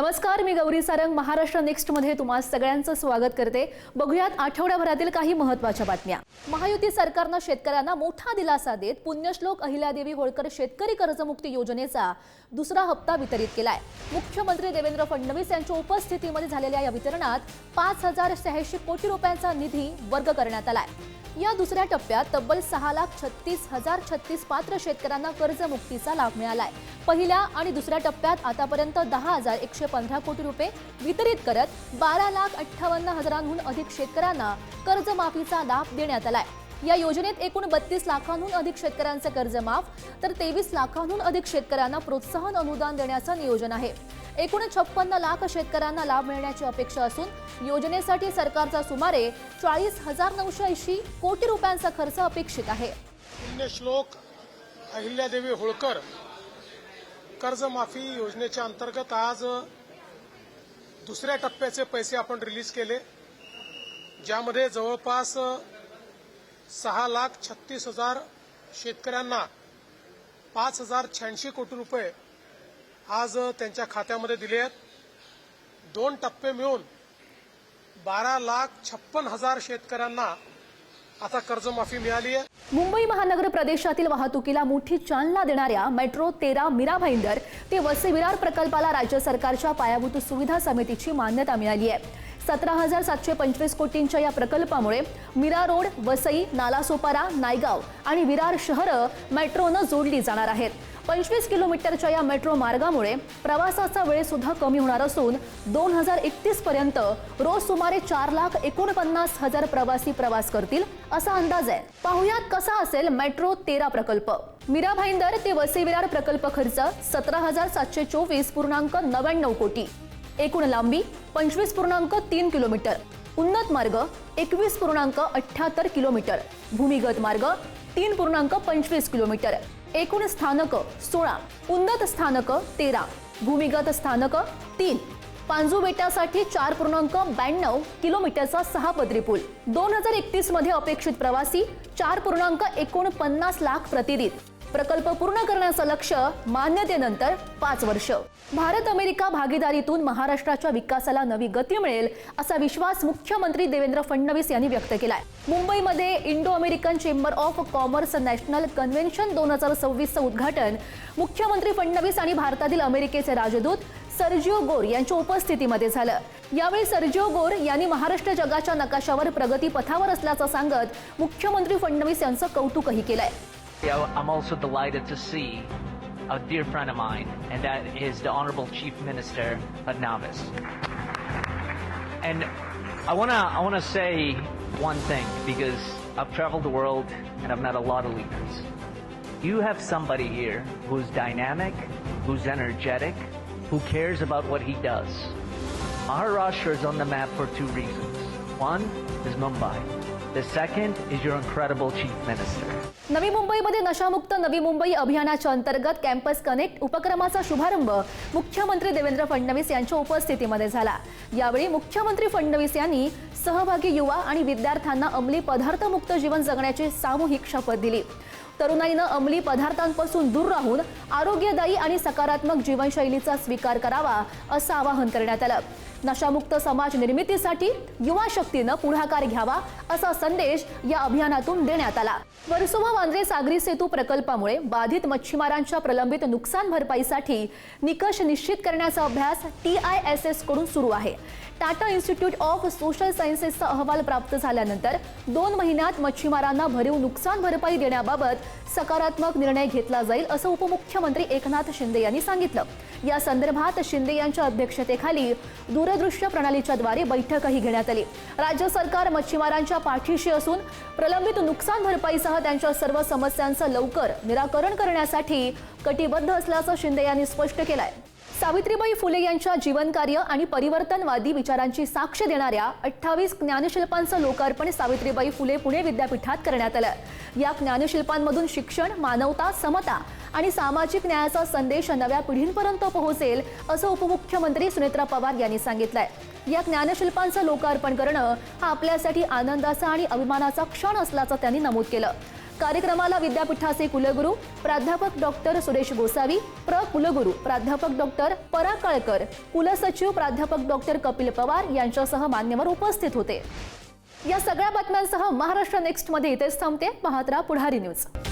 नमस्कार, मी गौरी सारंग महाराष्ट्र नेक्स्ट मध्ये तुम्हा सगळ्यांचं स्वागत करते। बघूयात आठवड्याभरातील काही महत्त्वाच्या बातम्या। महायुती सरकारने शेतकऱ्यांना मोठा दिलासा देत पुण्यश्लोक अहिल्यादेवी होळकर शेतकरी कर्जमुक्ती योजनेचा दुसरा हप्ता वितरित केलाय। मुख्यमंत्री देवेंद्र फडणवीस यांच्या उपस्थितीमध्ये झालेल्या या वितरणात 5,086 कोटी रुपयांचा निधी वर्ग करण्यात आलाय। या दुसऱ्या टप्प्यात तब्बल 6,36,036 पात्र शेतकऱ्यांना कर्जमुक्तीचा लाभ मिळालाय। पहिल्या आणि दुसऱ्या टप्प्यात आतापर्यंत 10,115 कोटी रुपये वितरित करत 12,58,000हून अधिक शेतकऱ्यांना कर्जमाफीचा लाभ देण्यात आलाय। या योजनेत एकूण 32 लाखांहून अधिक शेतकऱ्यांचे कर्ज माफ तर 23 लाखांहून अधिक शेतकऱ्यांना प्रोत्साहन अनुदान देण्याचं नियोजन आहे। एकूण 56 लाख शेतकऱ्यांना लाभ मिळण्याची अपेक्षा असून योजनेसाठी सरकारचा सुमारे 40,980 कोटी रुपयांचा खर्च अपेक्षित आहे। पुण्यश्लोक अहिल्यादेवी होळकर कर्जमाफी योजनेच्या अंतर्गत आज दुसऱ्या टप्प्याचे पैसे आपण रिलीज केले, ज्यामध्ये जवळपास 6,36,000 शेतकऱ्यांना 5,086 कोटी रुपये आज त्यांच्या खात्यामध्ये दिले आहेत। 2 टप्पे मिळून 12,56,000 शेतकऱ्यांना आता कर्जमाफी मिळाली आहे। मुंबई महानगर प्रदेशातील वाहतुकीला मोठी चालना देणाऱ्या मेट्रो 13 मीरा भाईंदर ते वसई विरार प्रकल्पाला राज्य सरकारच्या पायाभूत सुविधा समितीची मान्यता मिळाली आहे। 17,725 कोटींच्या या प्रकल्पामुळे मीरा रोड, वसई, नालासोपारा, नायगाव आणि विरार शहरं मेट्रोनं जोडली जाणार आहेत। 25 किलोमीटरच्या या मेट्रो मार्गामुळे प्रवासाचा वेळ सुद्धा कमी होणार असून 2031 पर्यंत रोज सुमारे 4,49,000 प्रवासी प्रवास करतील असा अंदाज आहे। पाहुयात कसा असेल मेट्रो 13 प्रकल्प। मीरा भाईंदर ते वसई विरार प्रकल्प खर्च 17,724.99 कोटी। एकूण लांबी 25.3 किलोमीटर। उन्नत मार्ग 21.78 किलोमीटर। भूमिगत मार्ग 3.25 किलोमीटर। एकूण स्थानक 16, उन्नत स्थानक 13, भूमिगत स्थानक 3। पांजू बेटासाठी 4.92 किलोमीटरचा 6 पदरी पूल। 2031 मध्ये अपेक्षित प्रवासी 4.49 लाख प्रतिदिन। प्रकल्प पूर्ण करण्याचं लक्ष्य मान्यतेनंतर 5 वर्ष। भारत अमेरिका भागीदारीतून महाराष्ट्राच्या विकासाला नवी गती मिळेल असा विश्वास मुख्यमंत्री देवेंद्र फडणवीस यांनी व्यक्त केलाय। मुंबईमध्ये Indo American Chamber of Commerce National Convention 2026चं उद्घाटन मुख्यमंत्री फडणवीस आणि भारतातील अमेरिकेचे राजदूत सर्जिओ गोर यांच्या उपस्थितीमध्ये झालं। यावेळी सर्जिओ गोर यांनी महाराष्ट्र जगाच्या नकाशावर प्रगती पथावर असल्याचं सांगत मुख्यमंत्री फडणवीस यांचं कौतुकही केलंय। I'm also delighted to see a dear friend of mine, and that is the Honorable Chief Minister Fadnavis. And I wanna say one thing, because I've traveled the world and I've met a lot of leaders. You have somebody here who's dynamic, who's energetic, who cares about what he does. Maharashtra is on the map for 2 reasons. One is Mumbai. The second is your incredible Chief Minister. नवी मुंबईमध्ये नशामुक्त नवी मुंबई अभियानाच्या अंतर्गत campus connect उपक्रमाचा शुभारंभ मुख्यमंत्री देवेंद्र फडणवीस यांच्या उपस्थितीमध्ये झाला। यावेळी मुख्यमंत्री फडणवीस यांनी सहभागी युवा आणि विद्यार्थ्यांना अंमली पदार्थ मुक्त जीवन जगण्याची सामूहिक शपथ दिली। तरुणाईनं अंमली पदार्थांपासून दूर राहून आरोग्यदायी आणि सकारात्मक जीवनशैलीचा स्वीकार करावा असं आवाहन करण्यात आलं। नशामुक्त समाज निर्मितीसाठी युवा शक्तीनं पुढाकार घ्यावा असा संदेश या अभियानातून देण्यात आला। वर्सोवा वांद्रे सागरी सेतू प्रकल्पामुळे बाधित मच्छीमारांच्या प्रलंबित नुकसान भरपाईसाठी निकष निश्चित करण्याचा अभ्यास TISS कडून सुरू आहे। टाटा इन्स्टिट्यूट ऑफ सोशल सायन्सेसचा अहवाल प्राप्त झाल्यानंतर 2 महिन्यात मच्छीमारांना भरीव नुकसान भरपाई देण्याबाबत सकारात्मक निर्णय घेतला जाईल असं उपमुख्यमंत्री एकनाथ शिंदे यांनी सांगितलं। या संदर्भात शिंदे यांच्या अध्यक्षतेखाली दूरदृश्य प्रणालीच्याद्वारे बैठकही घेण्यात आली। राज्य सरकार मच्छीमारांच्या पाठीशी असून प्रलंबित नुकसान भरपाईसह त्यांच्या सर्व समस्यांचं लवकर निराकरण करण्यासाठी कटिबद्ध असल्याचं शिंदे यांनी स्पष्ट केलंय। सावित्रीबाई फुले यांच्या जीवनकार्य आणि परिवर्तनवादी विचारांची साक्ष देणाऱ्या 28 ज्ञानशिल्पांचं लोकार्पण सावित्रीबाई फुले पुणे विद्यापीठात करण्यात आलं। या ज्ञानशिल्पांमधून शिक्षण, मानवता, समता आणि सामाजिक न्यायाचा संदेश नव्या पिढींपर्यंत पोहोचेल असं उपमुख्यमंत्री सुनेत्रा पवार यांनी सांगितलंय। या ज्ञानशिल्पांचं लोकार्पण करणं हा आपल्यासाठी आनंदाचा आणि अभिमानाचा क्षण असल्याचं त्यांनी नमूद केलं। कार्यक्रमाला विद्यापीठाचे कुलगुरू प्राध्यापक डॉक्टर सुरेश गोसावी, कुलगुरू प्राध्यापक डॉक्टर पराकाळकर, कुलसचिव प्राध्यापक डॉक्टर कपिल पवार यांच्यासह मान्यवर उपस्थित होते. या सगळ्या बातम्यांसह महाराष्ट्र नेक्स्ट मध्ये इथेच थांबते. पाहत राहा पुढारी न्यूज.